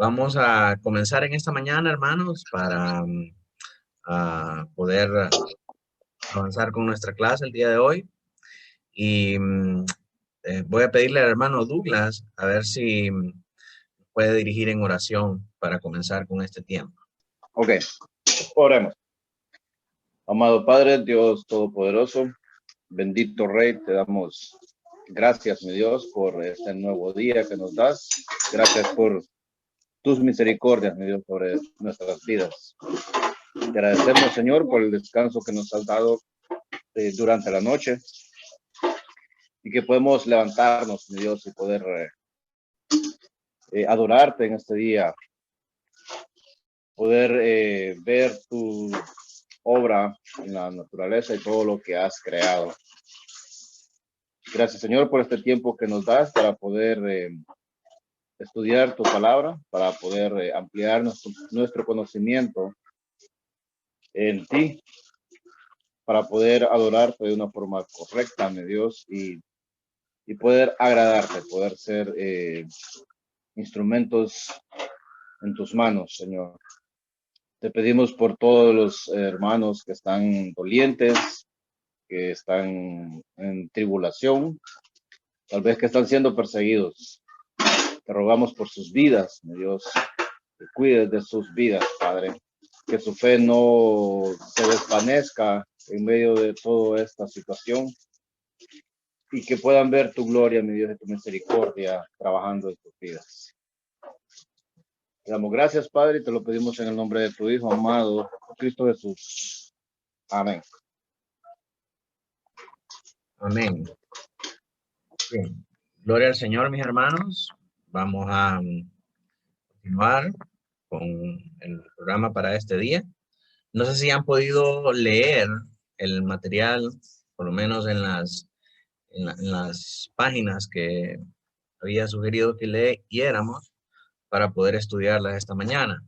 Vamos a comenzar en esta mañana, hermanos, para poder avanzar con nuestra clase el día de hoy. Y voy a pedirle al hermano Douglas a ver si puede dirigir en oración para comenzar con este tiempo. Ok, oremos. Amado Padre, Dios Todopoderoso, bendito Rey, te damos gracias, mi Dios, por este nuevo día que nos das. Gracias por tus misericordias, mi Dios, sobre nuestras vidas. Te agradecemos, Señor, por el descanso que nos has dado durante la noche y que podemos levantarnos, mi Dios, y poder adorarte en este día, poder ver tu obra en la naturaleza y todo lo que has creado. Gracias, Señor, por este tiempo que nos das para poder estudiar tu palabra, para poder ampliar nuestro conocimiento en ti, para poder adorarte de una forma correcta, mi Dios, y poder agradarte, poder ser instrumentos en tus manos, Señor. Te pedimos por todos los hermanos que están dolientes, que están en tribulación, tal vez que están siendo perseguidos. Te rogamos por sus vidas, mi Dios, que cuides de sus vidas, Padre, que su fe no se desvanezca en medio de toda esta situación y que puedan ver tu gloria, mi Dios, y tu misericordia trabajando en sus vidas. Te damos gracias, Padre, y te lo pedimos en el nombre de tu Hijo amado, Cristo Jesús. Amén. Amén. Bien. Gloria al Señor, mis hermanos. Vamos a continuar con el programa para este día. No sé si han podido leer el material, por lo menos en las páginas que había sugerido que leyéramos para poder estudiarlas esta mañana.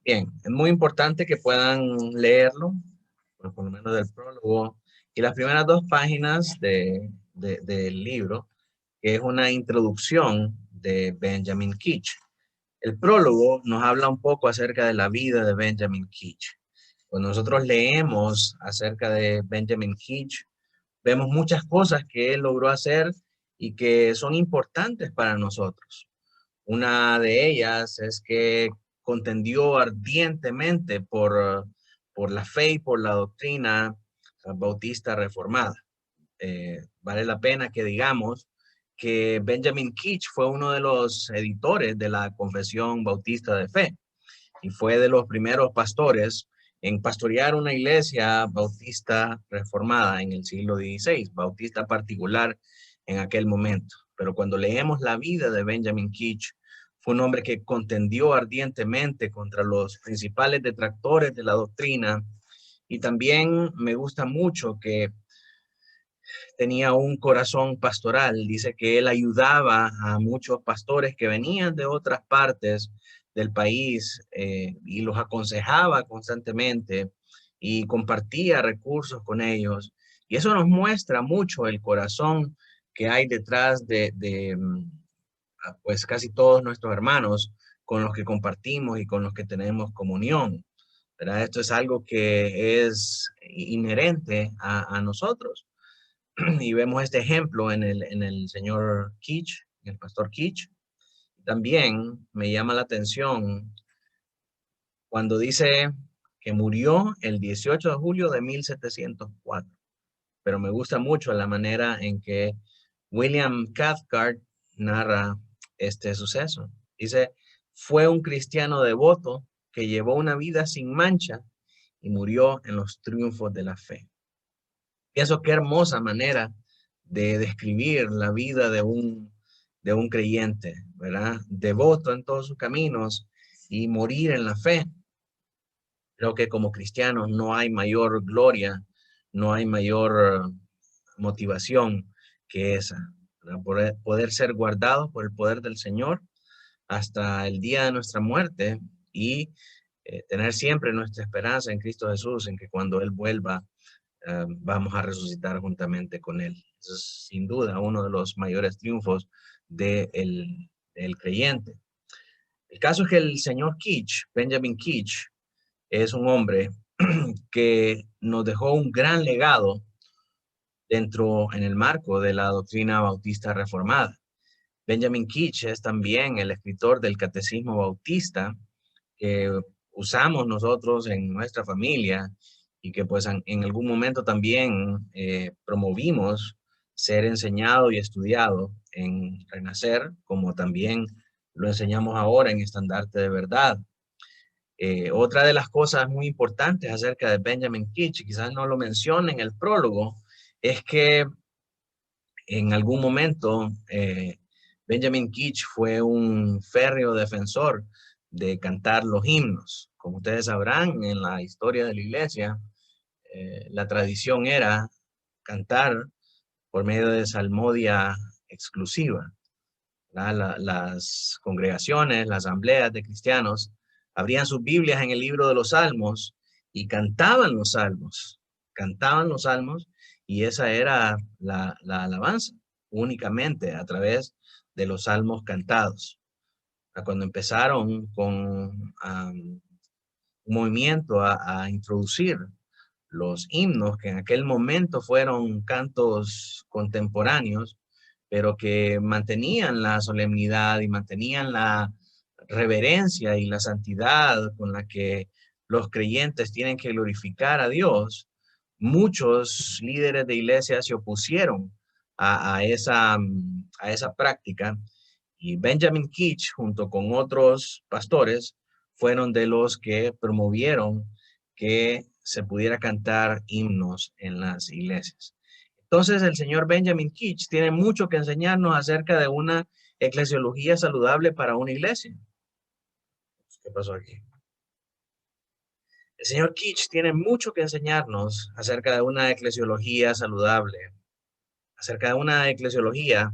Bien, es muy importante que puedan leerlo, por lo menos del prólogo y las primeras dos páginas del libro, que es una introducción de Benjamin Keach. El prólogo nos habla un poco acerca de la vida de Benjamin Keach. Cuando nosotros leemos acerca de Benjamin Keach, vemos muchas cosas que él logró hacer y que son importantes para nosotros. Una de ellas es que contendió ardientemente por la fe y por la doctrina bautista reformada. Vale la pena que digamos que Benjamin Keach fue uno de los editores de la Confesión Bautista de Fe y fue de los primeros pastores en pastorear una iglesia bautista reformada en el siglo XVI, bautista particular en aquel momento. Pero cuando leemos la vida de Benjamin Keach, fue un hombre que contendió ardientemente contra los principales detractores de la doctrina, y también me gusta mucho que tenía un corazón pastoral. Dice que él ayudaba a muchos pastores que venían de otras partes del país y los aconsejaba constantemente y compartía recursos con ellos. Y eso nos muestra mucho el corazón que hay detrás de pues casi todos nuestros hermanos con los que compartimos y con los que tenemos comunión, ¿verdad? Esto es algo que es inherente a nosotros. Y vemos este ejemplo en el señor Keach, el pastor Keach. También me llama la atención cuando dice que murió el 18 de julio de 1704. Pero me gusta mucho la manera en que William Cathcart narra este suceso. Dice, fue un cristiano devoto que llevó una vida sin mancha y murió en los triunfos de la fe. Pienso qué hermosa manera de describir la vida de un creyente, ¿verdad? Devoto en todos sus caminos y morir en la fe. Creo que como cristianos no hay mayor gloria, no hay mayor motivación que esa, ¿verdad? Poder ser guardados por el poder del Señor hasta el día de nuestra muerte y tener siempre nuestra esperanza en Cristo Jesús, en que cuando Él vuelva, vamos a resucitar juntamente con Él. Eso es sin duda uno de los mayores triunfos del creyente. El caso es que el señor Keach, Benjamin Keach, es un hombre que nos dejó un gran legado en el marco de la doctrina bautista reformada. Benjamin Keach es también el escritor del Catecismo Bautista que usamos nosotros en nuestra familia y que pues en algún momento también promovimos ser enseñado y estudiado en Renacer, como también lo enseñamos ahora en Estandarte de Verdad. Otra de las cosas muy importantes acerca de Benjamin Keach, quizás no lo mencione en el prólogo, es que en algún momento Benjamin Keach fue un férreo defensor de cantar los himnos. Como ustedes sabrán, en la historia de la iglesia, la tradición era cantar por medio de salmodia exclusiva. Las congregaciones, las asambleas de cristianos, abrían sus Biblias en el libro de los Salmos y cantaban los salmos y esa era la alabanza únicamente a través de los salmos cantados. Cuando empezaron con un movimiento a introducir los himnos, que en aquel momento fueron cantos contemporáneos, pero que mantenían la solemnidad y mantenían la reverencia y la santidad con la que los creyentes tienen que glorificar a Dios. Muchos líderes de iglesia se opusieron a esa práctica y Benjamin Keach, junto con otros pastores, fueron de los que promovieron que se pudiera cantar himnos en las iglesias. Entonces, el señor Benjamin Keach tiene mucho que enseñarnos acerca de una eclesiología saludable para una iglesia. ¿Qué pasó aquí? El señor Keach tiene mucho que enseñarnos acerca de una eclesiología saludable, acerca de una eclesiología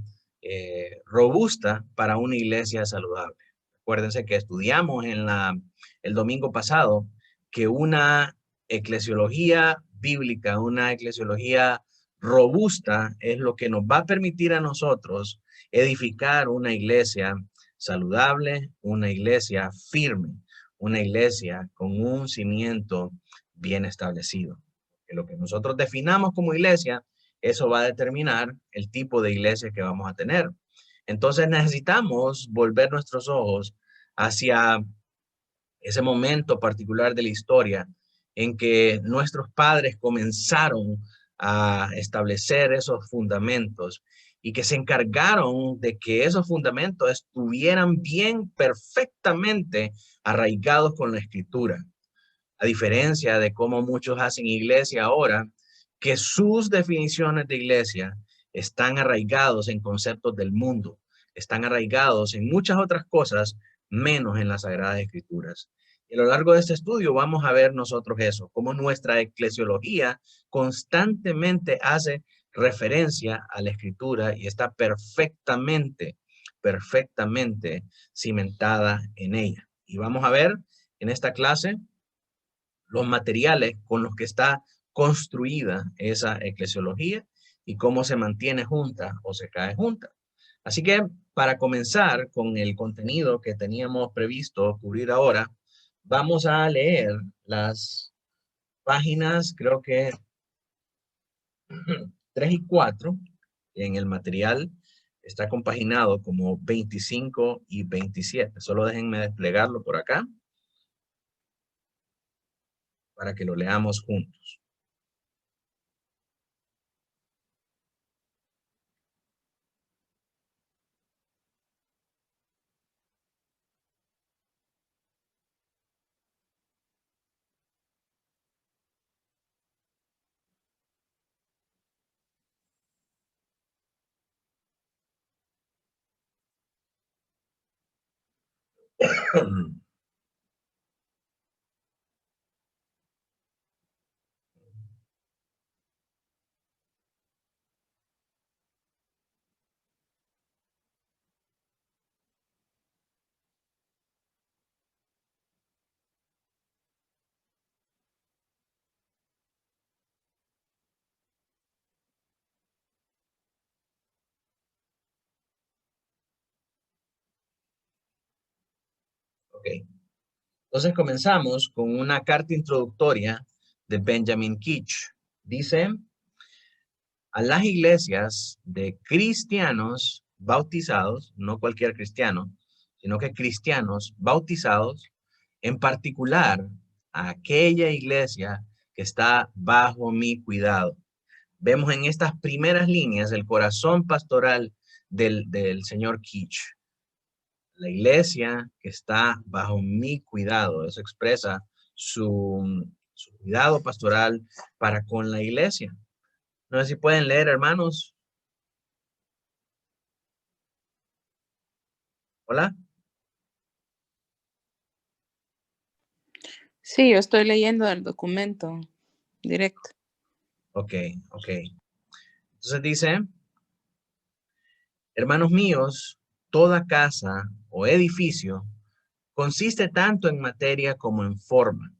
robusta para una iglesia saludable. Acuérdense que estudiamos el domingo pasado que una eclesiología bíblica, una eclesiología robusta es lo que nos va a permitir a nosotros edificar una iglesia saludable, una iglesia firme, una iglesia con un cimiento bien establecido. Que lo que nosotros definamos como iglesia, eso va a determinar el tipo de iglesia que vamos a tener. Entonces necesitamos volver nuestros ojos hacia ese momento particular de la historia en que nuestros padres comenzaron a establecer esos fundamentos y que se encargaron de que esos fundamentos estuvieran bien, perfectamente arraigados con la escritura. A diferencia de cómo muchos hacen iglesia ahora, que sus definiciones de iglesia están arraigados en conceptos del mundo, están arraigados en muchas otras cosas, menos en las Sagradas Escrituras. Y a lo largo de este estudio vamos a ver nosotros eso, cómo nuestra eclesiología constantemente hace referencia a la Escritura y está perfectamente, perfectamente cimentada en ella. Y vamos a ver en esta clase los materiales con los que está construida esa eclesiología y cómo se mantiene junta o se cae junta. Así que para comenzar con el contenido que teníamos previsto cubrir ahora, vamos a leer las páginas, creo que 3 y 4 en el material. Está compaginado como 25 y 27. Solo déjenme desplegarlo por acá para que lo leamos juntos. Ok. Entonces comenzamos con una carta introductoria de Benjamin Keach. Dice, a las iglesias de cristianos bautizados, no cualquier cristiano, sino que cristianos bautizados, en particular a aquella iglesia que está bajo mi cuidado. Vemos en estas primeras líneas el corazón pastoral del señor Keach. La iglesia que está bajo mi cuidado, eso expresa su cuidado pastoral para con la iglesia. No sé si pueden leer, hermanos. Hola. Sí, yo estoy leyendo el documento directo. Ok. Entonces dice, hermanos míos, toda casa o edificio consiste tanto en materia como en forma.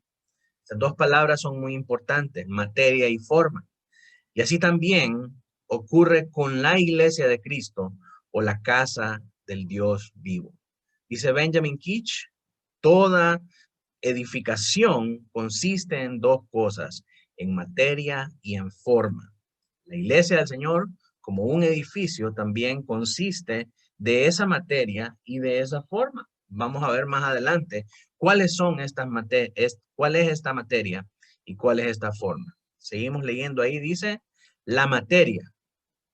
Estas dos palabras son muy importantes, materia y forma. Y así también ocurre con la iglesia de Cristo o la casa del Dios vivo. Dice Benjamin Keach, toda edificación consiste en dos cosas, en materia y en forma. La iglesia del Señor, como un edificio, también consiste de esa materia y de esa forma. Vamos a ver más adelante cuáles son estas materias, cuál es esta materia y cuál es esta forma. Seguimos leyendo ahí, dice, la materia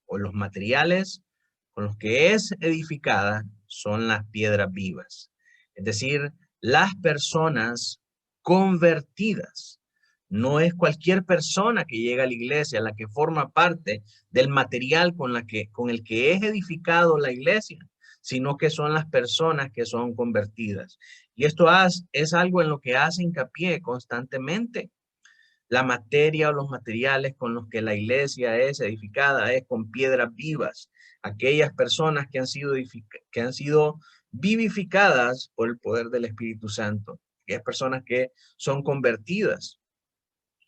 o los materiales con los que es edificada son las piedras vivas. Es decir, las personas convertidas. No es cualquier persona que llega a la iglesia la que forma parte del material con el que es edificado la iglesia, sino que son las personas que son convertidas. Y esto es algo en lo que hace hincapié constantemente. La materia o los materiales con los que la iglesia es edificada es con piedras vivas. Aquellas personas que han sido vivificadas por el poder del Espíritu Santo. Aquellas personas que son convertidas.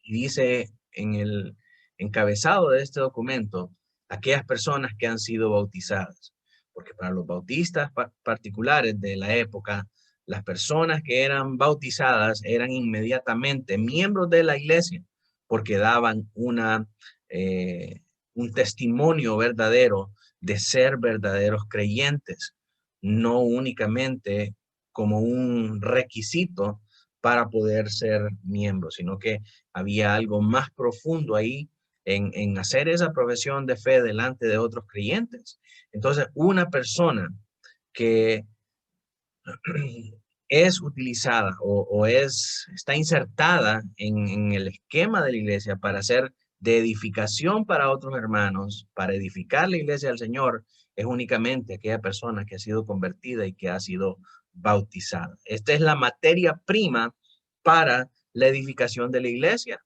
Y dice en el encabezado de este documento, aquellas personas que han sido bautizadas. Porque para los bautistas particulares de la época, las personas que eran bautizadas eran inmediatamente miembros de la iglesia porque daban un testimonio verdadero de ser verdaderos creyentes, no únicamente como un requisito para poder ser miembros, sino que había algo más profundo ahí en hacer esa profesión de fe delante de otros creyentes. Entonces, una persona que es utilizada está insertada en el esquema de la iglesia para ser de edificación para otros hermanos, para edificar la iglesia del Señor, es únicamente aquella persona que ha sido convertida y que ha sido bautizada. Esta es la materia prima para la edificación de la iglesia.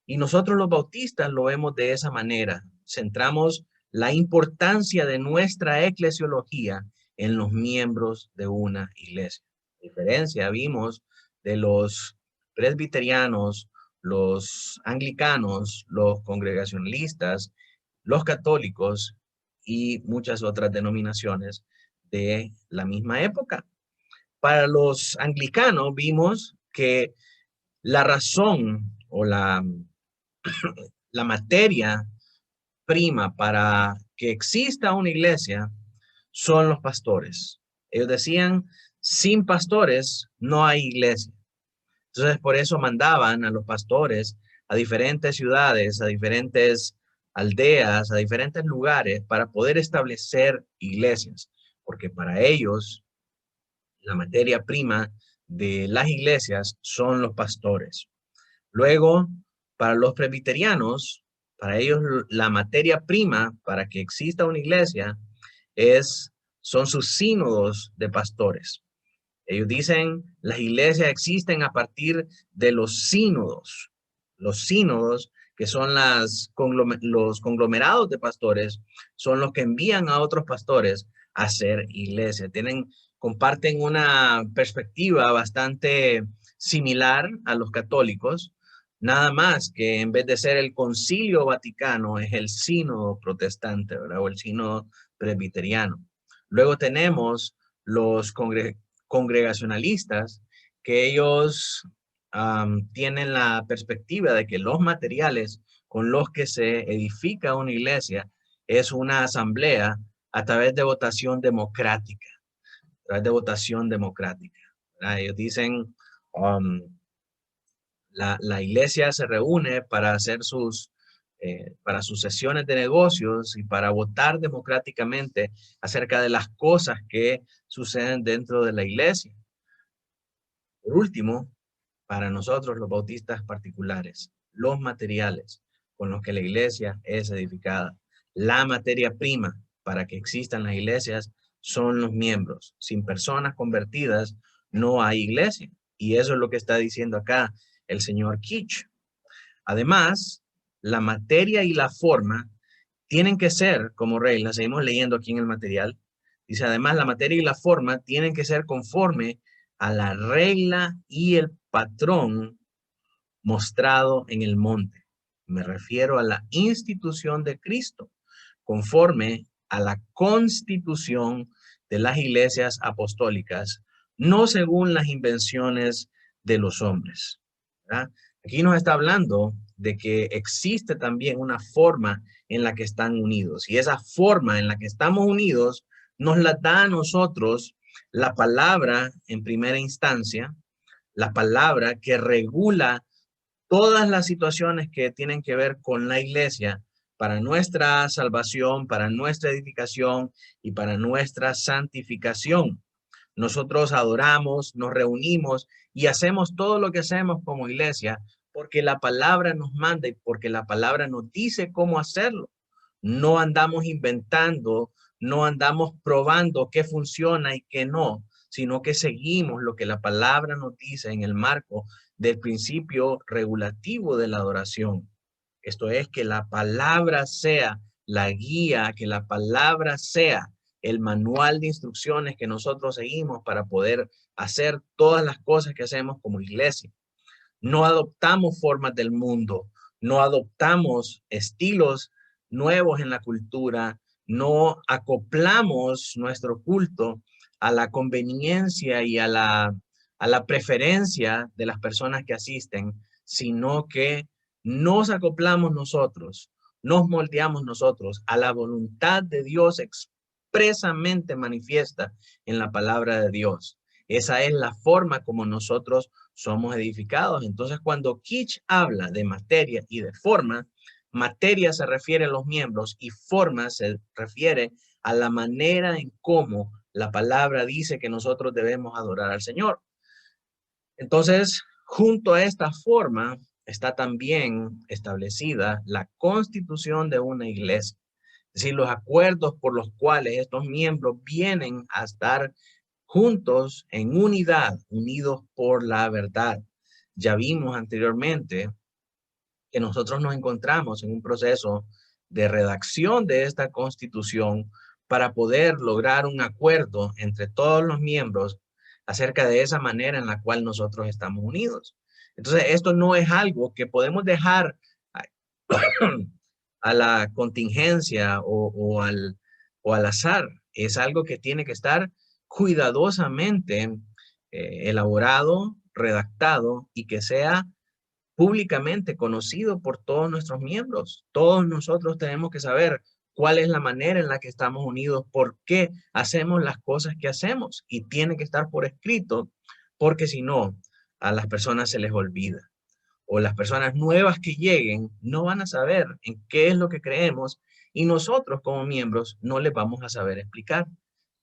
Y nosotros los bautistas lo vemos de esa manera. Centramos la importancia de nuestra eclesiología en los miembros de una iglesia. Diferencia vimos de los presbiterianos, los anglicanos, los congregacionalistas, los católicos y muchas otras denominaciones de la misma época. Para los anglicanos vimos que la razón o la materia prima para que exista una iglesia son los pastores. Ellos decían, sin pastores no hay iglesia. Entonces, por eso mandaban a los pastores a diferentes ciudades, a diferentes aldeas, a diferentes lugares para poder establecer iglesias, porque para ellos la materia prima de las iglesias son los pastores. Luego, para los presbiterianos, para ellos la materia prima para que exista una iglesia son sus sínodos de pastores. Ellos dicen, las iglesias existen a partir de los sínodos. Los sínodos, que son los conglomerados de pastores, son los que envían a otros pastores a hacer iglesia. Comparten una perspectiva bastante similar a los católicos, nada más que en vez de ser el concilio vaticano, es el sínodo protestante, ¿verdad? O el sínodo presbiteriano. Luego tenemos los congregacionalistas, que ellos tienen la perspectiva de que los materiales con los que se edifica una iglesia es una asamblea a través de votación democrática, ¿verdad? Ellos dicen, la iglesia se reúne para hacer para sus sesiones de negocios y para votar democráticamente acerca de las cosas que suceden dentro de la iglesia. Por último, para nosotros los bautistas particulares, los materiales con los que la iglesia es edificada, la materia prima para que existan las iglesias son los miembros. Sin personas convertidas no hay iglesia. Y eso es lo que está diciendo acá el señor Kitch. Además, la materia y la forma tienen que ser, como regla, seguimos leyendo aquí en el material, dice, además la materia y la forma tienen que ser conforme a la regla y el patrón mostrado en el monte. Me refiero a la institución de Cristo, conforme a la constitución de las iglesias apostólicas, no según las invenciones de los hombres, ¿verdad? Aquí nos está hablando de que existe también una forma en la que están unidos, y esa forma en la que estamos unidos nos la da a nosotros la palabra en primera instancia, la palabra que regula todas las situaciones que tienen que ver con la iglesia para nuestra salvación, para nuestra edificación y para nuestra santificación. Nosotros adoramos, nos reunimos y hacemos todo lo que hacemos como iglesia porque la palabra nos manda y porque la palabra nos dice cómo hacerlo. No andamos inventando, no andamos probando qué funciona y qué no, sino que seguimos lo que la palabra nos dice en el marco del principio regulativo de la adoración. Esto es que la palabra sea la guía, que la palabra sea el manual de instrucciones que nosotros seguimos para poder hacer todas las cosas que hacemos como iglesia. No adoptamos formas del mundo, no adoptamos estilos nuevos en la cultura, no acoplamos nuestro culto a la conveniencia y a la preferencia de las personas que asisten, sino que nos acoplamos nosotros, nos moldeamos nosotros a la voluntad de Dios expresamente manifiesta en la palabra de Dios. Esa es la forma como nosotros somos edificados. Entonces, cuando Kitch habla de materia y de forma, materia se refiere a los miembros y forma se refiere a la manera en cómo la palabra dice que nosotros debemos adorar al Señor. Entonces, junto a esta forma está también establecida la constitución de una iglesia. Es decir, los acuerdos por los cuales estos miembros vienen a estar juntos en unidad, unidos por la verdad. Ya vimos anteriormente que nosotros nos encontramos en un proceso de redacción de esta constitución para poder lograr un acuerdo entre todos los miembros acerca de esa manera en la cual nosotros estamos unidos. Entonces, esto no es algo que podemos dejar a la contingencia o al azar. Es algo que tiene que estar cuidadosamente elaborado, redactado y que sea públicamente conocido por todos nuestros miembros. Todos nosotros tenemos que saber cuál es la manera en la que estamos unidos, por qué hacemos las cosas que hacemos y tiene que estar por escrito porque si no, a las personas se les olvida o las personas nuevas que lleguen no van a saber en qué es lo que creemos y nosotros como miembros no les vamos a saber explicar.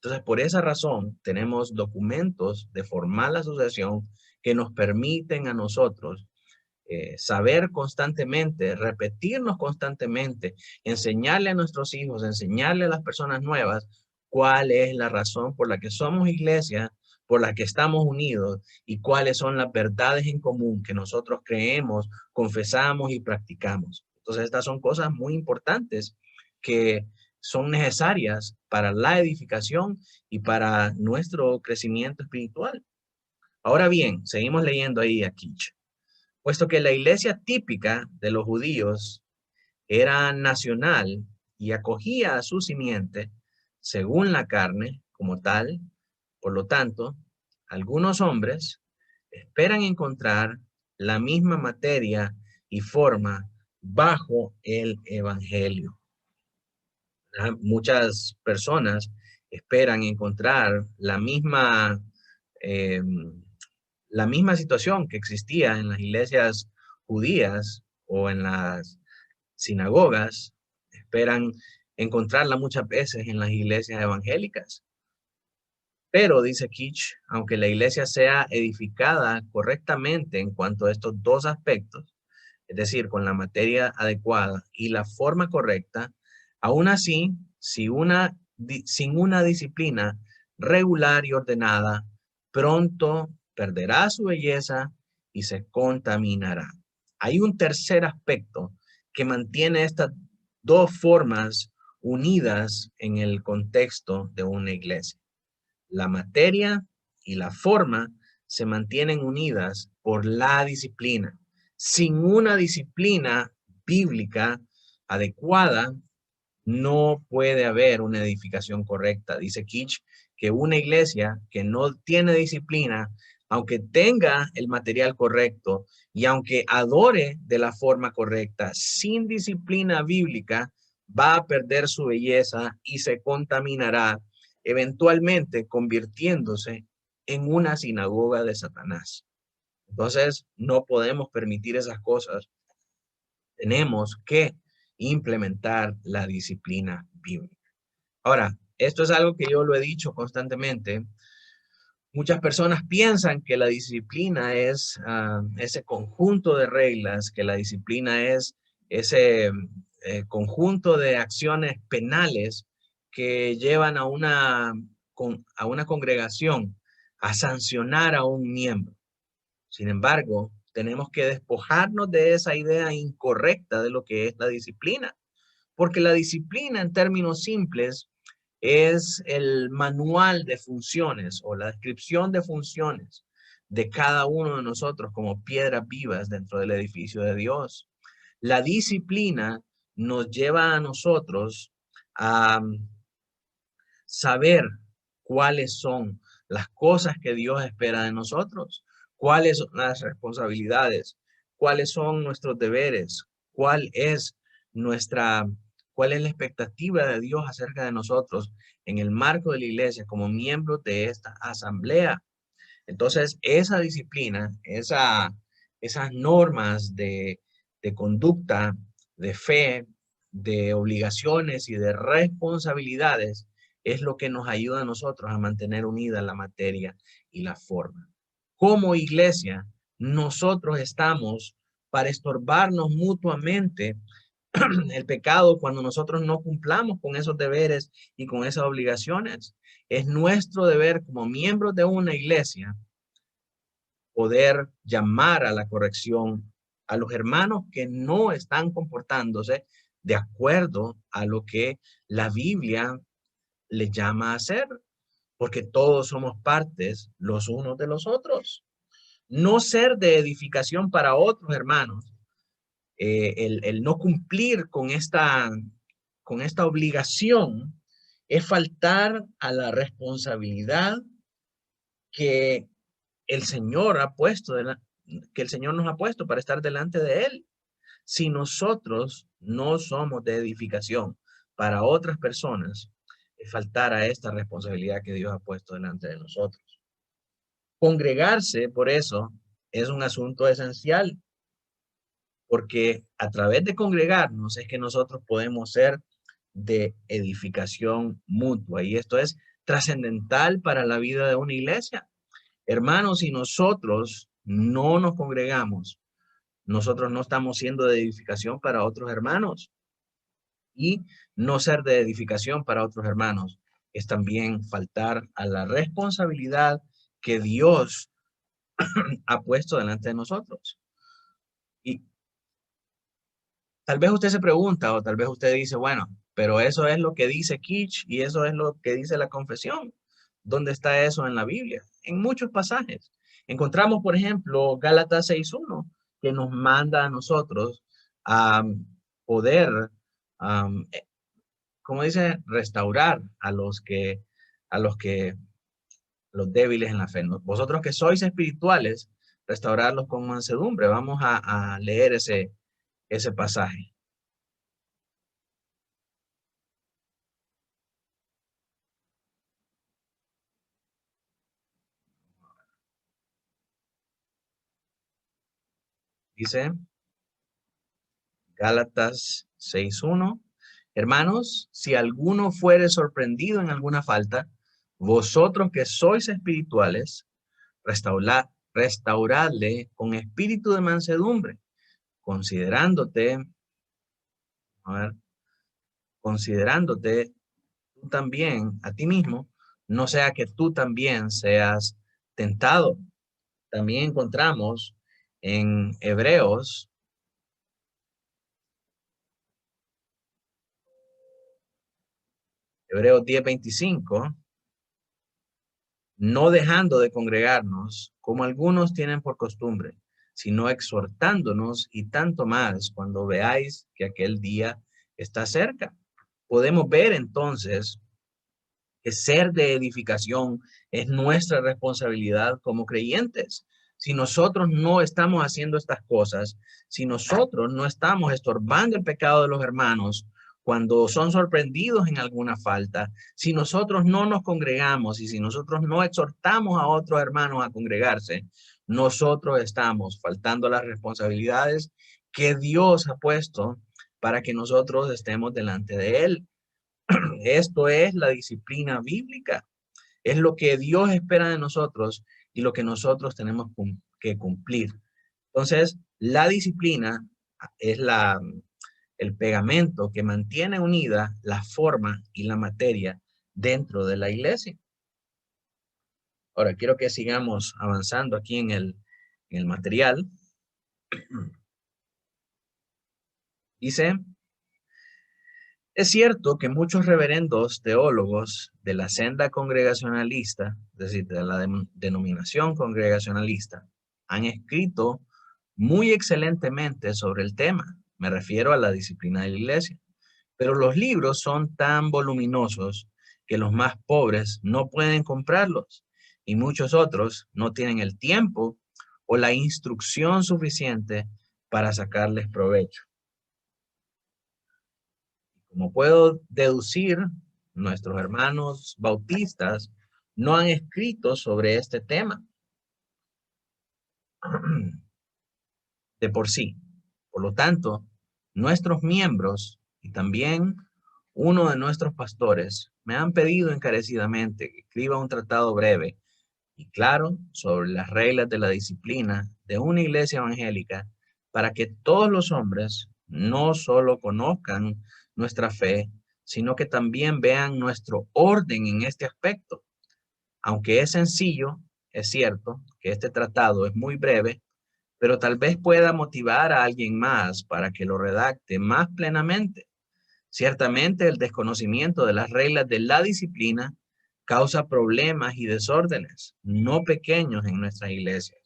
Entonces, por esa razón, tenemos documentos de formal asociación que nos permiten a nosotros saber constantemente, repetirnos constantemente, enseñarle a nuestros hijos, enseñarle a las personas nuevas cuál es la razón por la que somos iglesia, por la que estamos unidos y cuáles son las verdades en común que nosotros creemos, confesamos y practicamos. Entonces, estas son cosas muy importantes que son necesarias para la edificación y para nuestro crecimiento espiritual. Ahora bien, seguimos leyendo ahí a Kitch. Puesto que la iglesia típica de los judíos era nacional y acogía a su simiente según la carne como tal, por lo tanto, algunos hombres esperan encontrar la misma materia y forma bajo el evangelio. Muchas personas esperan encontrar eh, la misma situación que existía en las iglesias judías o en las sinagogas, esperan encontrarla muchas veces en las iglesias evangélicas. Pero, dice Kitch, aunque la iglesia sea edificada correctamente en cuanto a estos dos aspectos, es decir, con la materia adecuada y la forma correcta, aún así, sin una disciplina regular y ordenada, pronto perderá su belleza y se contaminará. Hay un tercer aspecto que mantiene estas dos formas unidas en el contexto de una iglesia. La materia y la forma se mantienen unidas por la disciplina. Sin una disciplina bíblica adecuada, no puede haber una edificación correcta. Dice Kitch que una iglesia que no tiene disciplina, aunque tenga el material correcto y aunque adore de la forma correcta, sin disciplina bíblica, va a perder su belleza y se contaminará, eventualmente convirtiéndose en una sinagoga de Satanás. Entonces, no podemos permitir esas cosas. Tenemos que implementar la disciplina bíblica. Ahora, esto es algo que yo lo he dicho constantemente. Muchas personas piensan que la disciplina es ese conjunto de reglas, que la disciplina es ese conjunto de acciones penales que llevan a una congregación a sancionar a un miembro. Sin embargo, tenemos que despojarnos de esa idea incorrecta de lo que es la disciplina, porque la disciplina en términos simples es el manual de funciones o la descripción de funciones de cada uno de nosotros como piedras vivas dentro del edificio de Dios. La disciplina nos lleva a nosotros a saber cuáles son las cosas que Dios espera de nosotros, cuáles son las responsabilidades, cuáles son nuestros deberes, cuál es la expectativa de Dios acerca de nosotros en el marco de la iglesia como miembros de esta asamblea. Entonces, esa disciplina, esas normas de conducta, de fe, de obligaciones y de responsabilidades es lo que nos ayuda a nosotros a mantener unida la materia y la forma. Como iglesia, nosotros estamos para estorbarnos mutuamente el pecado cuando nosotros no cumplamos con esos deberes y con esas obligaciones. Es nuestro deber como miembros de una iglesia poder llamar a la corrección a los hermanos que no están comportándose de acuerdo a lo que la Biblia les llama a hacer, porque todos somos partes los unos de los otros. No ser de edificación para otros hermanos, el no cumplir con esta obligación es faltar a la responsabilidad que el Señor ha puesto, que el Señor nos ha puesto para estar delante de Él. Si nosotros no somos de edificación para otras personas, es faltar a esta responsabilidad que Dios ha puesto delante de nosotros. Congregarse, por eso, es un asunto esencial, porque a través de congregarnos es que nosotros podemos ser de edificación mutua, y esto es trascendental para la vida de una iglesia. Hermanos, si nosotros no nos congregamos, nosotros no estamos siendo de edificación para otros hermanos. Y no ser de edificación para otros hermanos es también faltar a la responsabilidad que Dios ha puesto delante de nosotros. Y tal vez usted se pregunta, o tal vez usted dice, bueno, pero eso es lo que dice Kitch y eso es lo que dice la confesión. ¿Dónde está eso en la Biblia? En muchos pasajes. Encontramos, por ejemplo, Gálatas 6:1, que nos manda a nosotros a poder, como dice, restaurar a los que los débiles en la fe. Vosotros que sois espirituales, restaurarlos con mansedumbre. Vamos a leer ese pasaje. Dice Gálatas 6:1. Hermanos, si alguno fuere sorprendido en alguna falta, vosotros que sois espirituales, restauradle con espíritu de mansedumbre, considerándote tú también a ti mismo, no sea que tú también seas tentado. También encontramos en Hebreos 10:25, no dejando de congregarnos, como algunos tienen por costumbre, sino exhortándonos, y tanto más cuando veáis que aquel día está cerca. Podemos ver entonces que ser de edificación es nuestra responsabilidad como creyentes. Si nosotros no estamos haciendo estas cosas, si nosotros no estamos estorbando el pecado de los hermanos cuando son sorprendidos en alguna falta, si nosotros no nos congregamos y si nosotros no exhortamos a otros hermanos a congregarse, nosotros estamos faltando las responsabilidades que Dios ha puesto para que nosotros estemos delante de Él. Esto es la disciplina bíblica. Es lo que Dios espera de nosotros y lo que nosotros tenemos que cumplir. Entonces, la disciplina es el pegamento que mantiene unida la forma y la materia dentro de la iglesia. Ahora, quiero que sigamos avanzando aquí en el material. Dice, es cierto que muchos reverendos teólogos de la senda congregacionalista, es decir, de la denominación congregacionalista, han escrito muy excelentemente sobre el tema. Me refiero a la disciplina de la iglesia. Pero los libros son tan voluminosos que los más pobres no pueden comprarlos y muchos otros no tienen el tiempo o la instrucción suficiente para sacarles provecho. Como puedo deducir, nuestros hermanos bautistas no han escrito sobre este tema de por sí. Por lo tanto, nuestros miembros y también uno de nuestros pastores me han pedido encarecidamente que escriba un tratado breve y claro sobre las reglas de la disciplina de una iglesia evangélica para que todos los hombres no solo conozcan nuestra fe, sino que también vean nuestro orden en este aspecto. Aunque es sencillo, es cierto que este tratado es muy breve, pero tal vez pueda motivar a alguien más para que lo redacte más plenamente. Ciertamente el desconocimiento de las reglas de la disciplina causa problemas y desórdenes no pequeños en nuestras iglesias.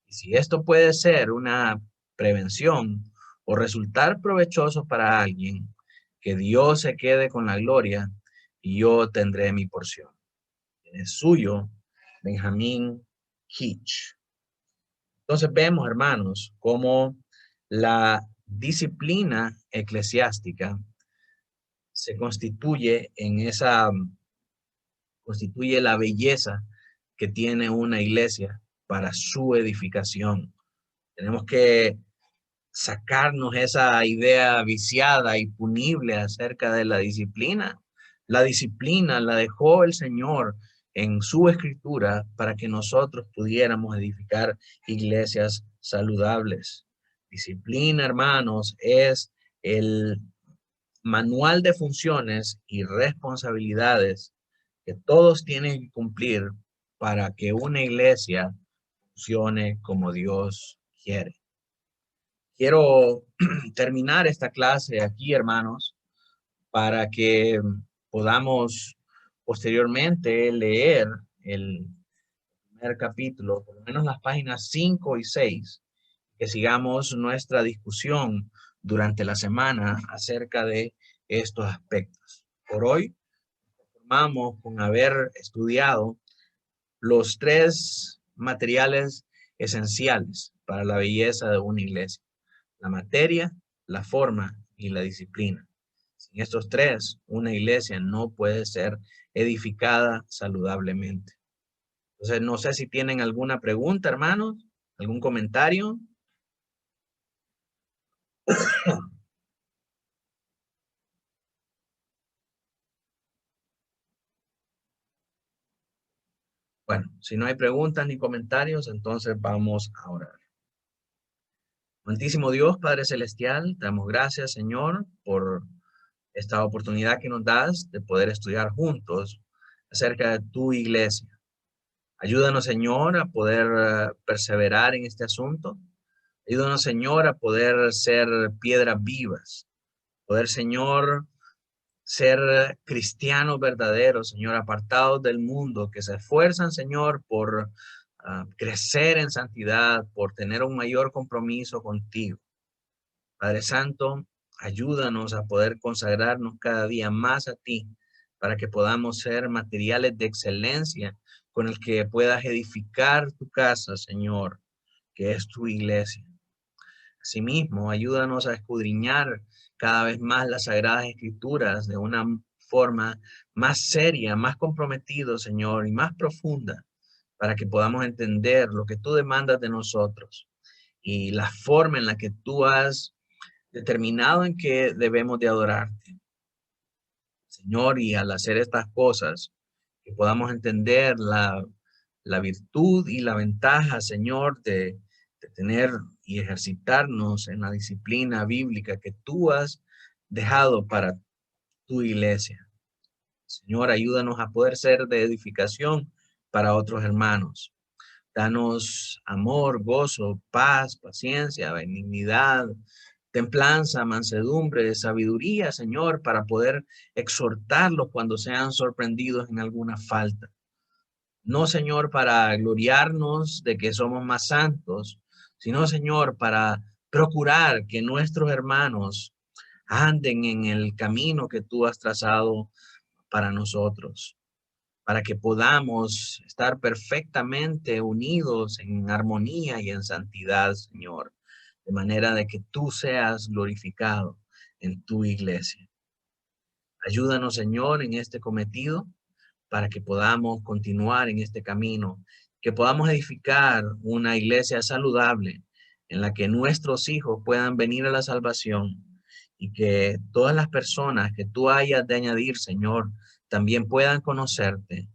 Y si esto puede ser una prevención o resultar provechoso para alguien, que Dios se quede con la gloria y yo tendré mi porción. Es suyo, Benjamín Hitch. Entonces vemos, hermanos, cómo la disciplina eclesiástica se constituye constituye la belleza que tiene una iglesia para su edificación. Tenemos que sacarnos esa idea viciada y punible acerca de la disciplina. La disciplina la dejó el Señor en su escritura para que nosotros pudiéramos edificar iglesias saludables. Disciplina, hermanos, es el manual de funciones y responsabilidades que todos tienen que cumplir para que una iglesia funcione como Dios quiere. Quiero terminar esta clase aquí, hermanos, para que podamos posteriormente leer el primer capítulo, por lo menos las páginas 5 y 6, que sigamos nuestra discusión durante la semana acerca de estos aspectos. Por hoy, formamos con haber estudiado los 3 materiales esenciales para la belleza de una iglesia: la materia, la forma y la disciplina. Sin estos 3, una iglesia no puede ser edificada saludablemente. Entonces, no sé si tienen alguna pregunta, hermanos, algún comentario. Bueno, si no hay preguntas ni comentarios, entonces vamos a orar. Amantísimo Dios, Padre Celestial, te damos gracias, Señor, por esta oportunidad que nos das de poder estudiar juntos acerca de tu iglesia. Ayúdanos, Señor, a poder perseverar en este asunto. Ayúdanos, Señor, a poder ser piedras vivas. Poder, Señor, ser cristianos verdaderos, Señor, apartados del mundo, que se esfuerzan, Señor, por crecer en santidad, por tener un mayor compromiso contigo. Padre Santo, ayúdanos a poder consagrarnos cada día más a ti, para que podamos ser materiales de excelencia con el que puedas edificar tu casa, Señor, que es tu iglesia. Asimismo, ayúdanos a escudriñar cada vez más las Sagradas Escrituras de una forma más seria, más comprometido, Señor, y más profunda, para que podamos entender lo que tú demandas de nosotros y la forma en la que tú has determinado en que debemos de adorarte, Señor, y al hacer estas cosas, que podamos entender la virtud y la ventaja, Señor, de tener y ejercitarnos en la disciplina bíblica que tú has dejado para tu iglesia. Señor, ayúdanos a poder ser de edificación para otros hermanos. Danos amor, gozo, paz, paciencia, benignidad, templanza, mansedumbre, sabiduría, Señor, para poder exhortarlos cuando sean sorprendidos en alguna falta. No, Señor, para gloriarnos de que somos más santos, sino, Señor, para procurar que nuestros hermanos anden en el camino que tú has trazado para nosotros, para que podamos estar perfectamente unidos en armonía y en santidad, Señor, de manera de que tú seas glorificado en tu iglesia. Ayúdanos, Señor, en este cometido, para que podamos continuar en este camino, que podamos edificar una iglesia saludable en la que nuestros hijos puedan venir a la salvación y que todas las personas que tú hayas de añadir, Señor, también puedan conocerte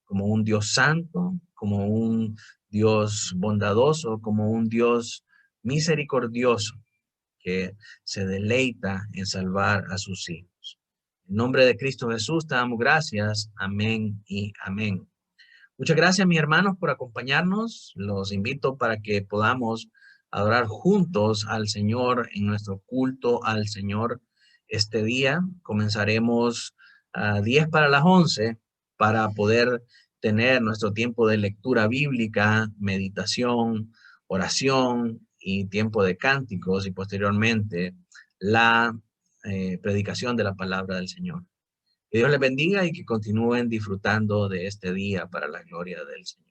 como un Dios santo, como un Dios bondadoso, como un Dios misericordioso que se deleita en salvar a sus hijos. En nombre de Cristo Jesús te damos gracias. Amén y amén. Muchas gracias, mis hermanos, por acompañarnos. Los invito para que podamos adorar juntos al Señor en nuestro culto al Señor este día. Comenzaremos a 10 para las 11 para poder tener nuestro tiempo de lectura bíblica, meditación, oración y tiempo de cánticos y posteriormente la predicación de la palabra del Señor. Que Dios les bendiga y que continúen disfrutando de este día para la gloria del Señor.